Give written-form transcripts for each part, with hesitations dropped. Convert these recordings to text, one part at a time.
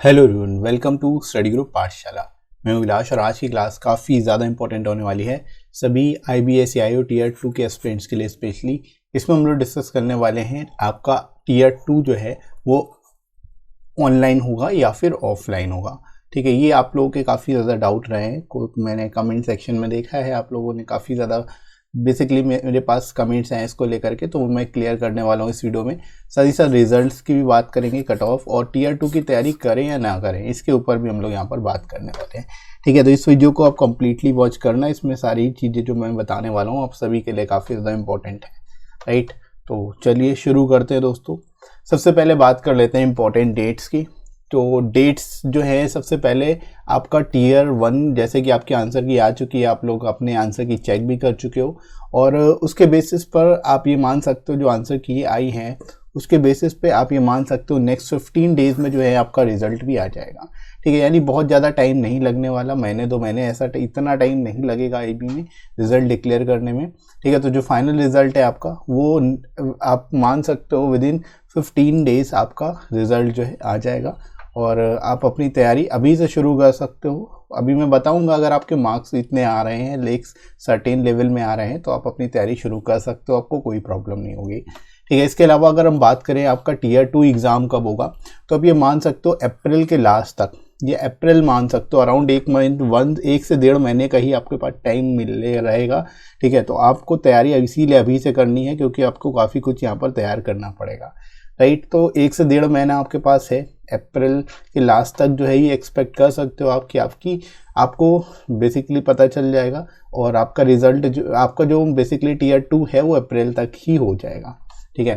Hello everyone, welcome to study group Pathshala. मैं हूं विलास और आज की क्लास काफ़ी ज़्यादा इंपॉर्टेंट होने वाली है सभी IBS CIO टीयर 2 के एस्पिरेंट्स के लिए स्पेशली। इसमें हम लोग डिस्कस करने वाले हैं आपका टीयर 2 जो है वो ऑनलाइन होगा या फिर ऑफलाइन होगा। ठीक है, ये आप लोगों के काफ़ी ज़्यादा डाउट रहे हैं, मैंने कमेंट सेक्शन में देखा है आप लोगों ने काफ़ी ज़्यादा बेसिकली मेरे पास कमेंट्स हैं इसको लेकर के, तो मैं क्लियर करने वाला हूँ इस वीडियो में। साथ ही साथ रिजल्ट्स की भी बात करेंगे, कट ऑफ और टीयर 2 की तैयारी करें या ना करें इसके ऊपर भी हम लोग यहाँ पर बात करने वाले हैं। ठीक है, तो इस वीडियो को आप कंप्लीटली वॉच करना, इसमें सारी चीज़ें जो मैं बताने वाला हूँ आप सभी के लिए काफ़ी ज़्यादा इंपॉर्टेंट है। राइट, तो चलिए शुरू करते हैं दोस्तों। सबसे पहले बात कर लेते हैं इंपॉर्टेंट डेट्स की। तो डेट्स जो है सबसे पहले आपका टीयर 1, जैसे कि आपके आंसर की आ चुकी है, आप लोग अपने आंसर की चेक भी कर चुके हो और उसके बेसिस पर आप ये मान सकते हो जो आंसर की आई हैं उसके बेसिस पे आप ये मान सकते हो नेक्स्ट 15 डेज़ में जो है आपका रिजल्ट भी आ जाएगा। ठीक है, यानी बहुत ज़्यादा टाइम नहीं लगने वाला, महीने 2 महीने ऐसा इतना टाइम नहीं लगेगा IB में रिज़ल्ट डिक्लेयर करने में। ठीक है, तो जो फाइनल रिज़ल्ट है आपका वो आप मान सकते हो विदिन 15 डेज़ आपका रिज़ल्ट जो है आ जाएगा और आप अपनी तैयारी अभी से शुरू कर सकते हो। अभी मैं बताऊंगा अगर आपके मार्क्स इतने आ रहे हैं, लेक्स सर्टेन लेवल में आ रहे हैं, तो आप अपनी तैयारी शुरू कर सकते हो, आपको कोई प्रॉब्लम नहीं होगी। ठीक है, इसके अलावा अगर हम बात करें आपका टीयर 2 एग्ज़ाम कब होगा, तो आप ये मान सकते हो अप्रैल के लास्ट तक, ये अप्रैल मान सकते हो, अराउंड 1 से 1.5 महीने का ही आपके पास टाइम मिले रहेगा। ठीक है, तो आपको तैयारी इसीलिए अभी से करनी है क्योंकि आपको काफ़ी कुछ यहाँ पर तैयार करना पड़ेगा। राइट, तो 1 से 1.5 महीना आपके पास है, अप्रैल के लास्ट तक जो है ये एक्सपेक्ट कर सकते हो आपको बेसिकली पता चल जाएगा और आपका रिजल्ट जो आपका जो बेसिकली टीयर 2 है वो अप्रैल तक ही हो जाएगा। ठीक है,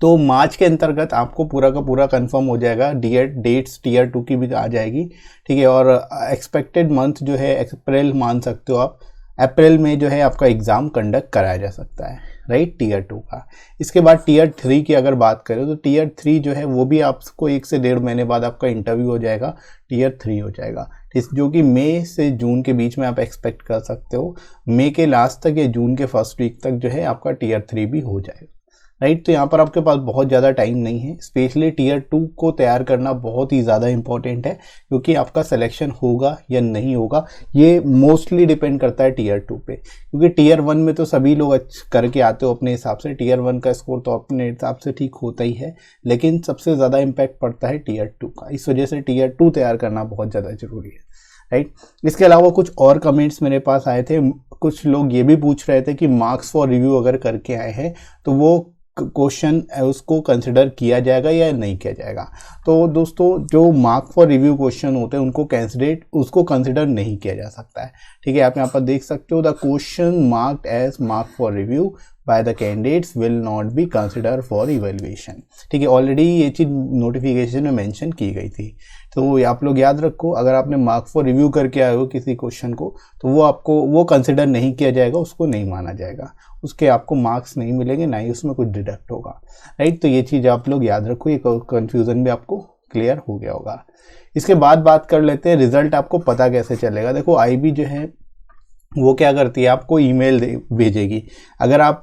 तो मार्च के अंतर्गत आपको पूरा का पूरा कंफर्म हो जाएगा, डेट्स टीयर 2 की भी आ जाएगी। ठीक है, और एक्सपेक्टेड मंथ जो है अप्रैल मान सकते हो आप, अप्रैल में जो है आपका एग्ज़ाम कंडक्ट कराया जा सकता है। राइट, टीयर 2 का। इसके बाद टीयर 3 की अगर बात करें तो टीयर 3 जो है वो भी आपको 1 से 1.5 महीने बाद आपका इंटरव्यू हो जाएगा, टीयर 3 हो जाएगा, जो कि मई से जून के बीच में आप एक्सपेक्ट कर सकते हो। मई के लास्ट तक या जून के फर्स्ट वीक तक जो है आपका टीयर 3 भी हो जाएगा। राइट, तो यहाँ पर आपके पास बहुत ज़्यादा टाइम नहीं है, स्पेशली टीयर 2 को तैयार करना बहुत ही ज़्यादा इंपॉर्टेंट है क्योंकि आपका सिलेक्शन होगा या नहीं होगा ये मोस्टली डिपेंड करता है टीयर 2 पे, क्योंकि टीयर 1 में तो सभी लोग करके आते हो अपने हिसाब से, टीयर 1 का स्कोर तो अपने हिसाब से ठीक होता ही है, लेकिन सबसे ज़्यादा इम्पैक्ट पड़ता है टीयर 2 का, इस वजह से टीयर 2 तैयार करना बहुत ज़्यादा ज़रूरी है। राइट, इसके अलावा कुछ और कमेंट्स मेरे पास आए थे, कुछ लोग ये भी पूछ रहे थे कि मार्क्स फॉर रिव्यू अगर करके आए हैं तो वो क्वेश्चन उसको कंसिडर किया जाएगा या नहीं किया जाएगा। तो दोस्तों जो मार्क फॉर रिव्यू क्वेश्चन होते हैं उसको कंसिडर नहीं किया जा सकता है। ठीक है, आप यहाँ पर देख सकते हो, the question marked as mark for review by the candidates will not be consider for evaluation. ठीक है, ऑलरेडी ये चीज़ नोटिफिकेशन में मेंशन की गई थी, तो आप लोग याद रखो, अगर आपने मार्क फॉर रिव्यू करके आए हो किसी क्वेश्चन को तो वो कंसिडर नहीं किया जाएगा, उसको नहीं माना जाएगा, उसके आपको मार्क्स नहीं मिलेंगे, ना ही उसमें कुछ डिडक्ट होगा। राइट, तो ये चीज़ आप लोग याद रखो, ये कन्फ्यूज़न भी आपको क्लियर हो गया होगा। इसके बाद बात कर लेते हैं रिजल्ट आपको पता कैसे चलेगा। देखो IB जो है वो क्या करती है, आपको ईमेल भेजेगी अगर आप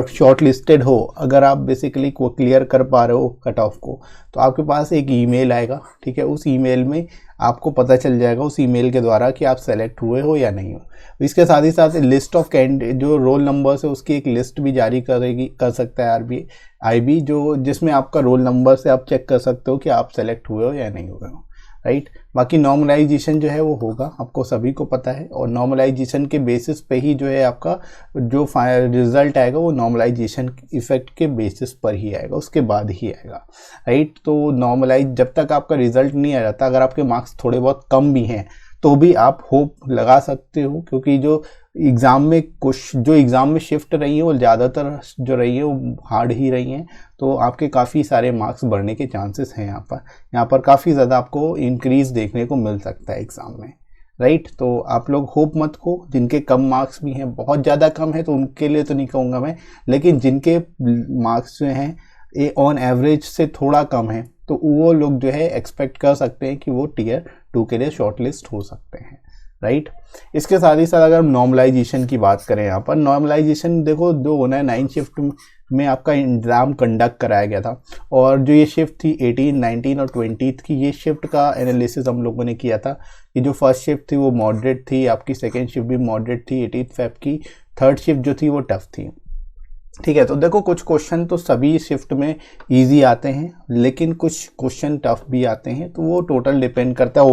शॉर्ट लिस्टेड हो, अगर आप बेसिकली को क्लियर कर पा रहे हो कट ऑफ को, तो आपके पास एक ईमेल आएगा। ठीक है, उस ईमेल में आपको पता चल जाएगा उस ईमेल के द्वारा कि आप सेलेक्ट हुए हो या नहीं हो। इसके साथ ही साथ लिस्ट ऑफ कैंडिडेट जो रोल नंबर्स है उसकी एक लिस्ट भी जारी कर सकता है IB, जिसमें आपका रोल नंबर से आप चेक कर सकते हो कि आप सेलेक्ट हुए हो या नहीं हुए हो। राइट, बाकी नॉर्मलाइजेशन जो है वो होगा, आपको सभी को पता है, और नॉर्मलाइजेशन के बेसिस पे ही जो है आपका जो रिजल्ट आएगा वो नॉर्मलाइजेशन इफेक्ट के बेसिस पर ही आएगा, उसके बाद ही आएगा। राइट, तो जब तक आपका रिजल्ट नहीं आ जाता, अगर आपके मार्क्स थोड़े बहुत कम भी हैं तो भी आप होप लगा सकते हो, क्योंकि जो एग्ज़ाम में शिफ्ट रही है वो ज़्यादातर जो रही है वो हार्ड ही रही हैं, तो आपके काफ़ी सारे मार्क्स बढ़ने के चांसेस हैं। यहाँ पर काफ़ी ज़्यादा आपको इंक्रीज़ देखने को मिल सकता है एग्ज़ाम में। राइट, तो आप लोग होप मत खो, जिनके कम मार्क्स भी हैं, बहुत ज़्यादा कम है तो उनके लिए तो नहीं कहूँगा मैं, लेकिन जिनके मार्क्स जो हैं ये ऑन एवरेज से थोड़ा कम है तो वो लोग जो है एक्सपेक्ट कर सकते हैं कि वो टीयर 2 के लिए शॉर्टलिस्ट हो सकते हैं। राइट, इसके साथ ही साथ अगर हम नॉर्मलाइजेशन की बात करें, यहाँ पर नॉर्मलाइजेशन देखो दो होना है, में आपका एग्ज़ाम कंडक्ट कराया गया था। और जो ये शिफ्ट थी 18, 19 और 20 की, ये शिफ्ट का एनालिसिस हम लोगों ने किया था कि जो फर्स्ट शिफ्ट थी वो मॉडरेट थी, आपकी सेकेंड शिफ्ट भी मॉडरेट थी 18 फेब की, थर्ड शिफ्ट जो थी वो टफ थी। ठीक है, तो देखो कुछ क्वेश्चन तो सभी शिफ्ट में इजी आते हैं, लेकिन कुछ क्वेश्चन टफ भी आते हैं, तो वो टोटल डिपेंड करता है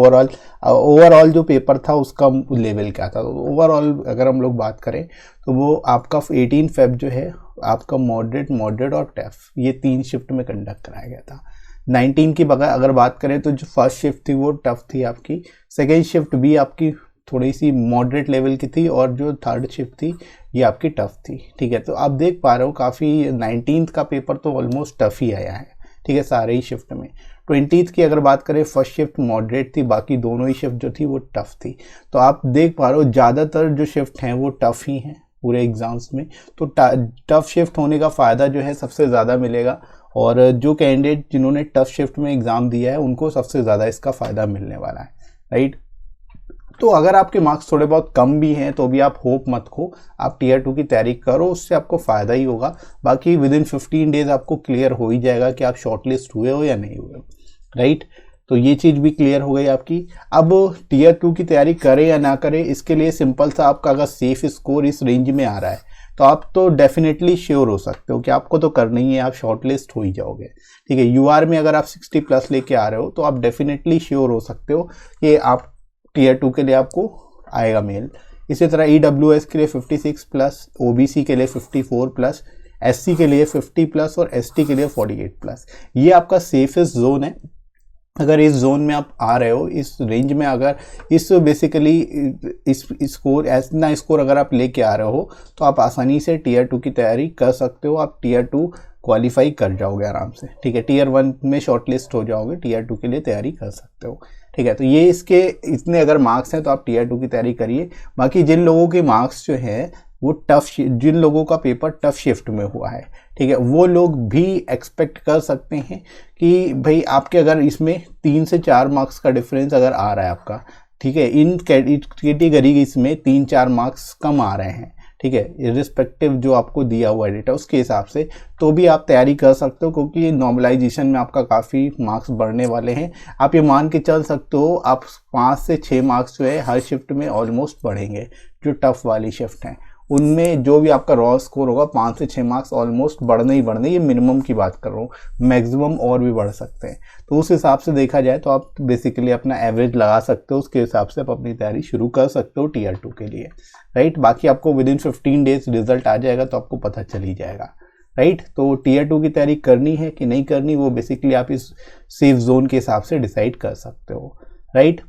ओवरऑल जो पेपर था उसका लेवल क्या था। तो ओवरऑल अगर हम लोग बात करें तो वो आपका 18 फेब जो है आपका मॉडरेट और टफ, ये 3 शिफ्ट में कंडक्ट कराया गया था। 19 की अगर बात करें तो जो फर्स्ट शिफ्ट थी वो टफ थी आपकी, सेकेंड शिफ्ट भी आपकी थोड़ी सी मॉडरेट लेवल की थी, और जो थर्ड शिफ्ट थी ये आपकी टफ थी। ठीक है, तो आप देख पा रहे हो काफ़ी 19th का पेपर तो ऑलमोस्ट टफ ही आया है। ठीक है, सारे ही शिफ्ट में। 20th की अगर बात करें, फर्स्ट शिफ्ट मॉडरेट थी, बाकी दोनों ही शिफ्ट जो थी वो टफ थी। तो आप देख पा रहे हो ज़्यादातर जो शिफ्ट हैं वो टफ ही हैं पूरे एग्जाम्स में। तो टफ शिफ्ट होने का फ़ायदा जो है सबसे ज़्यादा मिलेगा, और जो कैंडिडेट जिन्होंने टफ शिफ्ट में एग्ज़ाम दिया है उनको सबसे ज़्यादा इसका फ़ायदा मिलने वाला है, राइट। तो अगर आपके मार्क्स थोड़े बहुत कम भी हैं तो भी आप होप मत खो, आप टीयर 2 की तैयारी करो, उससे आपको फ़ायदा ही होगा। बाकी विद इन 15 डेज आपको क्लियर हो ही जाएगा कि आप शॉर्टलिस्ट हुए हो या नहीं हुए, राइट। तो ये चीज़ भी क्लियर हो गई आपकी। अब टीयर 2 की तैयारी करें या ना करें, इसके लिए सिंपल सा आपका अगर सेफ स्कोर इस रेंज में आ रहा है तो आप तो डेफिनेटली श्योर हो सकते हो कि आपको तो करना ही है, आप शॉर्टलिस्ट हो ही जाओगे। ठीक है, यूआर में अगर आप 60+ लेके आ रहे हो तो आप डेफिनेटली श्योर हो सकते हो कि आप टीयर 2 के लिए आपको आएगा मेल। इसी तरह EWS के लिए 56+, OBC के लिए 54+, SC के लिए 50+ और ST के लिए 48+। ये आपका सेफेस्ट जोन है। अगर इस जोन में आप आ रहे हो, इस रेंज में, अगर इस बेसिकली इस स्कोर इतना स्कोर अगर आप लेके आ रहे हो तो आप आसानी से टीयर 2 की तैयारी कर सकते हो। आप टीयर 2 क्वालिफाई कर जाओगे आराम से। ठीक है, टीयर 1 में शॉर्टलिस्ट हो जाओगे, टीयर 2 के लिए तैयारी कर सकते हो। ठीक है, तो ये इसके इतने अगर मार्क्स हैं तो आप टीयर 2 की तैयारी करिए। बाकी जिन लोगों के मार्क्स जो हैं वो जिन लोगों का पेपर टफ शिफ्ट में हुआ है, ठीक है, वो लोग भी एक्सपेक्ट कर सकते हैं कि भाई आपके अगर इसमें 3 से 4 मार्क्स का डिफरेंस अगर आ रहा है आपका, ठीक है, इन कैटेगरी इसमें 3-4 मार्क्स कम आ रहे हैं, ठीक है, इर्रिस्पेक्टिव जो आपको दिया हुआ है डेटा उसके हिसाब से, तो भी आप तैयारी कर सकते हो, क्योंकि नॉर्मलाइजेशन में आपका काफ़ी मार्क्स बढ़ने वाले हैं। आप ये मान के चल सकते हो आप 5 से 6 मार्क्स जो है हर शिफ्ट में ऑलमोस्ट बढ़ेंगे। जो टफ वाली शिफ्ट हैं उनमें जो भी आपका रॉ स्कोर होगा 5 से 6 मार्क्स ऑलमोस्ट बढ़ने ही बढ़ने, ये मिनिमम की बात कर रहा हूँ, मैक्सिमम और भी बढ़ सकते हैं। तो उस हिसाब से देखा जाए तो आप बेसिकली अपना एवरेज लगा सकते हो, उसके हिसाब से आप अपनी तैयारी शुरू कर सकते हो टीयर 2 के लिए, राइट। बाकी आपको विद इन 15 डेज रिजल्ट आ जाएगा तो आपको पता चल ही जाएगा, राइट। तो टीयर 2 की तैयारी करनी है कि नहीं करनी वो बेसिकली आप इस सेफ जोन के हिसाब से डिसाइड कर सकते हो, राइट।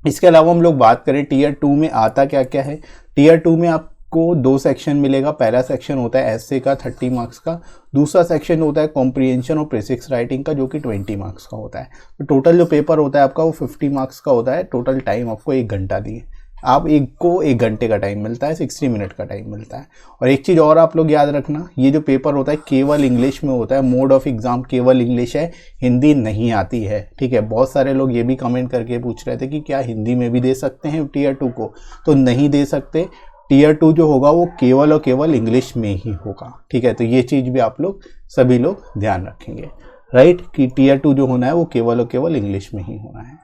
इसके अलावा हम लोग बात करें टीयर 2 में आता क्या क्या है। टीयर 2 में आपको 2 सेक्शन मिलेगा। पहला सेक्शन होता है एसे का 30 मार्क्स का, दूसरा सेक्शन होता है कॉम्प्रिहेंशन और प्रीफिक्स राइटिंग का जो कि 20 मार्क्स का होता है। तो टोटल जो पेपर होता है आपका वो 50 मार्क्स का होता है। टोटल टाइम आपको 1 घंटा दिए, आप एक को 1 घंटे का टाइम मिलता है, 60 मिनट का टाइम मिलता है। और एक चीज़ और आप लोग याद रखना, ये जो पेपर होता है केवल इंग्लिश में होता है, मोड ऑफ एग्जाम केवल इंग्लिश है, हिंदी नहीं आती है, ठीक है। बहुत सारे लोग ये भी कमेंट करके पूछ रहे थे कि क्या हिंदी में भी दे सकते हैं टीयर 2 को, तो नहीं दे सकते। टीयर 2 जो होगा वो केवल और केवल इंग्लिश में ही होगा, ठीक है। तो ये चीज़ भी आप लोग सभी लोग ध्यान रखेंगे, राइट, कि टीयर 2 जो होना है वो केवल और केवल इंग्लिश में ही होना है।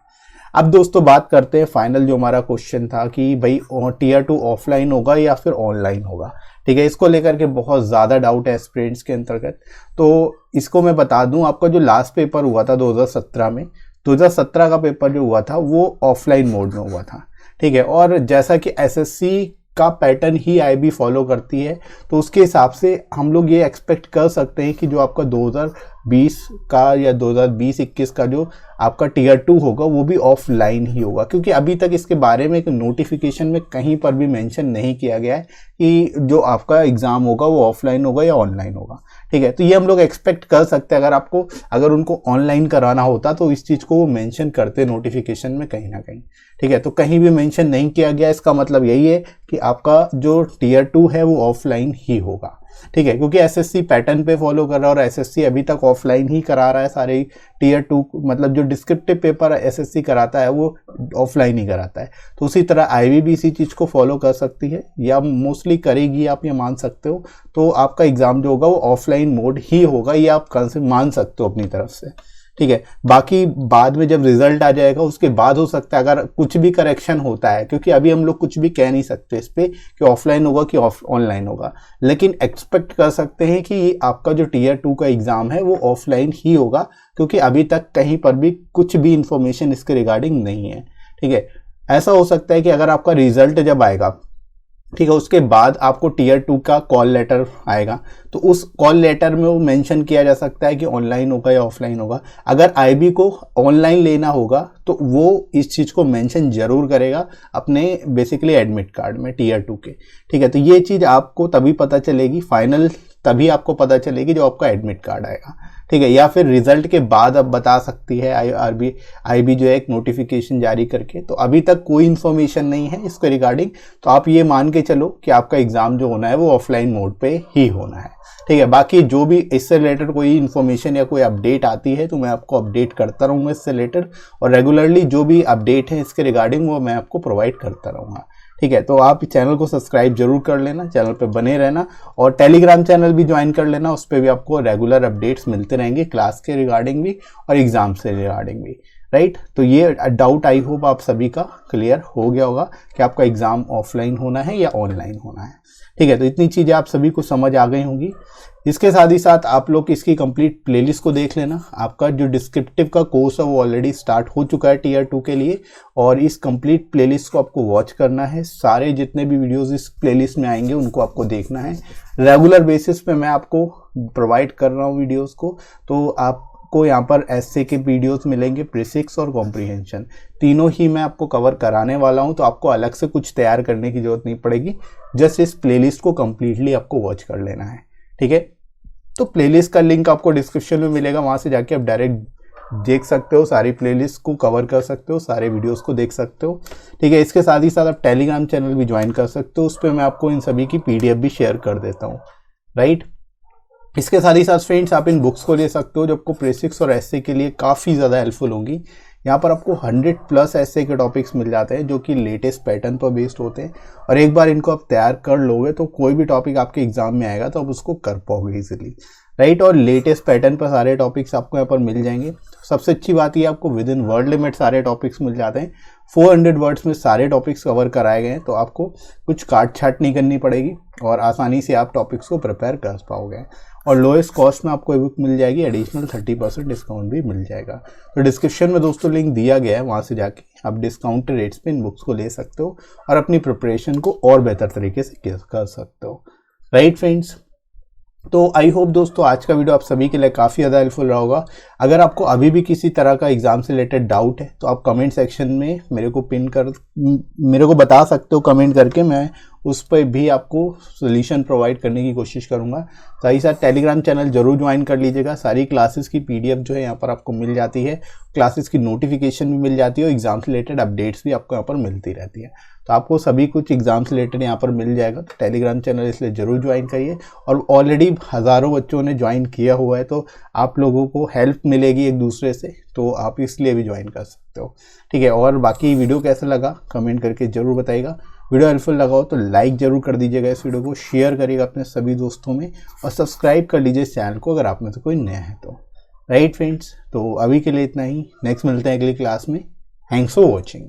अब दोस्तों बात करते हैं फाइनल जो हमारा क्वेश्चन था कि भाई टीयर 2 ऑफलाइन होगा या फिर ऑनलाइन होगा, ठीक है। इसको लेकर के बहुत ज़्यादा डाउट है एस्पिरेंट्स के अंतर्गत। तो इसको मैं बता दूं, आपका जो लास्ट पेपर हुआ था 2017 में, 2017 का पेपर जो हुआ था वो ऑफलाइन मोड में हुआ था, ठीक है। और जैसा कि एसएससी का पैटर्न ही आईबी फॉलो करती है, तो उसके हिसाब से हम लोग ये एक्सपेक्ट कर सकते हैं कि जो आपका 2020 का या 2020-21 का जो आपका टीयर 2 होगा वो भी ऑफलाइन ही होगा, क्योंकि अभी तक इसके बारे में एक नोटिफिकेशन में कहीं पर भी मेंशन नहीं किया गया है कि जो आपका एग्ज़ाम होगा वो ऑफलाइन होगा या ऑनलाइन होगा, ठीक है। तो ये हम लोग एक्सपेक्ट कर सकते हैं। अगर उनको ऑनलाइन कराना होता तो इस चीज़ को वो मेंशन करते नोटिफिकेशन में कहीं ना कहीं, ठीक है। तो कहीं भी मेंशन नहीं किया गया, इसका मतलब यही है कि आपका जो टीयर 2 है वो ऑफलाइन ही होगा, ठीक है, क्योंकि एसएससी पैटर्न पे फॉलो कर रहा है और एसएससी अभी तक ऑफलाइन ही करा रहा है सारे टियर 2, मतलब जो डिस्क्रिप्टिव पेपर एसएससी कराता है वो ऑफलाइन ही कराता है। तो उसी तरह आईबी भी इसी चीज़ को फॉलो कर सकती है या मोस्टली करेगी, आप ये मान सकते हो। तो आपका एग्ज़ाम जो होगा वो ऑफलाइन मोड ही होगा, ये आप मान सकते हो अपनी तरफ से। ठीक है, बाकी बाद में जब रिजल्ट आ जाएगा उसके बाद हो सकता है अगर कुछ भी करेक्शन होता है, क्योंकि अभी हम लोग कुछ भी कह नहीं सकते इस पे कि ऑफलाइन होगा कि ऑनलाइन होगा, लेकिन एक्सपेक्ट कर सकते हैं कि आपका जो टियर 2 का एग्जाम है वो ऑफलाइन ही होगा, क्योंकि अभी तक कहीं पर भी कुछ भी इंफॉर्मेशन इसके रिगार्डिंग नहीं है। ठीक है, ऐसा हो सकता है कि अगर आपका रिजल्ट जब आएगा, ठीक है, उसके बाद आपको टियर 2 का कॉल लेटर आएगा, तो उस कॉल लेटर में वो मेंशन किया जा सकता है कि ऑनलाइन होगा या ऑफलाइन होगा। अगर आईबी को ऑनलाइन लेना होगा तो वो इस चीज़ को मेंशन जरूर करेगा अपने बेसिकली एडमिट कार्ड में टियर 2 के। ठीक है, तो ये चीज़ आपको तभी पता चलेगी, फाइनल तभी आपको पता चलेगी जब आपका एडमिट कार्ड आएगा। ठीक है, या फिर रिजल्ट के बाद अब बता सकती है आईबी जो है एक नोटिफिकेशन जारी करके। तो अभी तक कोई इन्फॉर्मेशन नहीं है इसके रिगार्डिंग, तो आप ये मान के चलो कि आपका एग्जाम जो होना है वो ऑफलाइन मोड पे ही होना है। ठीक है, बाकी जो भी इससे रिलेटेड कोई इन्फॉर्मेशन या कोई अपडेट आती है तो मैं आपको अपडेट करता रहूँगा इससे रिलेटेड, और रेगुलरली जो भी अपडेट है इसके रिगार्डिंग वो मैं आपको प्रोवाइड करता रहूँगा। ठीक है, तो आप चैनल को सब्सक्राइब जरूर कर लेना, चैनल पे बने रहना, और टेलीग्राम चैनल भी ज्वाइन कर लेना, उस पर भी आपको रेगुलर अपडेट्स मिलते रहेंगे क्लास के रिगार्डिंग भी और एग्जाम से रिगार्डिंग भी। राइट, तो ये डाउट आई होप आप सभी का क्लियर हो गया होगा कि आपका एग्जाम ऑफलाइन होना है या ऑनलाइन होना है। ठीक है, तो इतनी चीज़ें आप सभी को समझ आ गई होंगी। इसके साथ ही साथ आप लोग इसकी कंप्लीट प्लेलिस्ट को देख लेना। आपका जो डिस्क्रिप्टिव का कोर्स है वो ऑलरेडी स्टार्ट हो चुका है टियर 2 के लिए, और इस कंप्लीट प्लेलिस्ट को आपको वॉच करना है। सारे जितने भी वीडियोस इस प्लेलिस्ट में आएंगे उनको आपको देखना है। रेगुलर बेसिस पे मैं आपको प्रोवाइड कर रहा हूँ वीडियोस को, तो आपको यहाँ पर एसए के वीडियोस मिलेंगे, प्रीसिक्स और कॉम्प्रीहेंशन, तीनों ही मैं आपको कवर कराने वाला हूँ। तो आपको अलग से कुछ तैयार करने की जरूरत नहीं पड़ेगी, जस्ट इस प्लेलिस्ट को कंप्लीटली आपको वॉच कर लेना है। ठीक है, तो प्लेलिस्ट का लिंक आपको डिस्क्रिप्शन में मिलेगा, वहाँ से जाके आप डायरेक्ट देख सकते हो, सारी प्लेलिस्ट को कवर कर सकते हो, सारे वीडियोस को देख सकते हो। ठीक है, इसके साथ ही साथ आप टेलीग्राम चैनल भी ज्वाइन कर सकते हो, उस पर मैं आपको इन सभी की पीडीएफ भी शेयर कर देता हूँ। राइट, इसके साथ ही साथ फ्रेंड्स आप इन बुक्स को ले सकते हो जो आपको प्रीसिक्स और एसए के लिए काफ़ी ज़्यादा हेल्पफुल होंगी। यहाँ पर आपको 100+ एसए के टॉपिक्स मिल जाते हैं जो कि लेटेस्ट पैटर्न पर बेस्ड होते हैं, और एक बार इनको आप तैयार कर लोगे तो कोई भी टॉपिक आपके एग्जाम में आएगा तो आप उसको कर पाओगे इजीली। राइट, और लेटेस्ट पैटर्न पर सारे टॉपिक्स आपको यहाँ पर मिल जाएंगे। सबसे अच्छी बात ये आपको विद इन वर्ड लिमिट सारे टॉपिक्स मिल जाते हैं। 400 वर्ड्स में सारे टॉपिक्स कवर कराए गए हैं, तो आपको कुछ काट छाट नहीं करनी पड़ेगी और आसानी से आप टॉपिक्स को प्रिपेयर कर पाओगे। और लोएस्ट कॉस्ट में आपको ई बुक मिल जाएगी, एडिशनल 30% डिस्काउंट भी मिल जाएगा। तो डिस्क्रिप्शन में दोस्तों लिंक दिया गया है, वहाँ से जाके आप डिस्काउंट रेट्स पे इन बुक्स को ले सकते हो और अपनी प्रिपरेशन को और बेहतर तरीके से कर सकते हो। राइट फ्रेंड्स, तो आई होप दोस्तों आज का वीडियो आप सभी के लिए काफ़ी ज़्यादा हेल्पफुल रहा होगा। अगर आपको अभी भी किसी तरह का एग्जाम से रिलेटेड डाउट है तो आप कमेंट सेक्शन में मेरे को बता सकते हो कमेंट करके, मैं उस पर भी आपको सोल्यूशन प्रोवाइड करने की कोशिश करूंगा। साथ ही साथ टेलीग्राम चैनल जरूर ज्वाइन कर लीजिएगा, सारी क्लासेस की पीडीएफ जो है यहाँ पर आपको मिल जाती है, क्लासेस की नोटिफिकेशन भी मिल जाती है और एग्जाम से रिलेटेड अपडेट्स भी आपको यहाँ पर मिलती रहती है। तो आपको सभी कुछ एग्जाम से रिलेटेड यहाँ पर मिल जाएगा, तो टेलीग्राम चैनल इसलिए ज़रूर ज्वाइन करिए। और ऑलरेडी हज़ारों बच्चों ने ज्वाइन किया हुआ है, तो आप लोगों को हेल्प मिलेगी एक दूसरे से, तो आप इसलिए भी ज्वाइन कर सकते हो। ठीक है, और बाकी वीडियो कैसा लगा कमेंट करके ज़रूर बताइएगा। वीडियो हेल्पफुल लगा हो तो लाइक जरूर कर दीजिएगा, इस वीडियो को शेयर करिएगा अपने सभी दोस्तों में, और सब्सक्राइब कर लीजिए इस चैनल को अगर आप में से कोई नया है तो। राइट फ्रेंड्स, तो अभी के लिए इतना ही, नेक्स्ट मिलते हैं अगली क्लास में। Thanks for watching.